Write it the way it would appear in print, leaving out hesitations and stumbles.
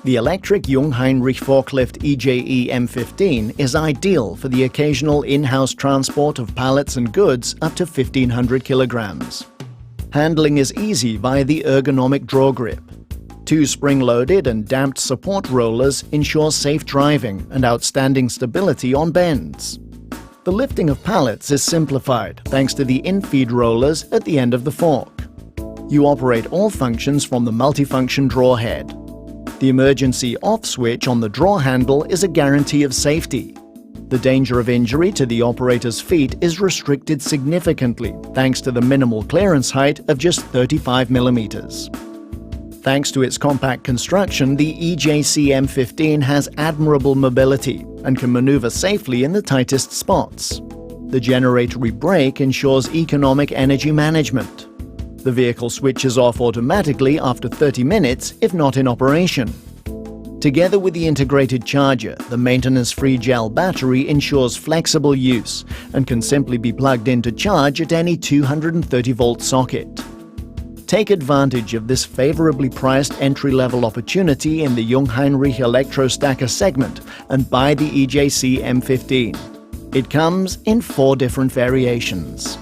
The electric Jungheinrich forklift EJE M15 is ideal for the occasional in-house transport of pallets and goods up to 1,500 kilograms. Handling is easy via the ergonomic draw grip. 2 spring-loaded and damped support rollers ensure safe driving and outstanding stability on bends. The lifting of pallets is simplified thanks to the infeed rollers at the end of the fork. You operate all functions from the multifunction draw head. The emergency off switch on the draw handle is a guarantee of safety. The danger of injury to the operator's feet is restricted significantly thanks to the minimal clearance height of just 35 millimeters. Thanks to its compact construction, the EJE M15 has admirable mobility and can maneuver safely in the tightest spots. The generatory brake ensures economic energy management. The vehicle switches off automatically after 30 minutes if not in operation. Together with the integrated charger, the maintenance-free gel battery ensures flexible use and can simply be plugged in to charge at any 230-volt socket. Take advantage of this favorably priced entry-level opportunity in the Jungheinrich Electrostacker segment and buy the EJE M15. It comes in 4 different variations.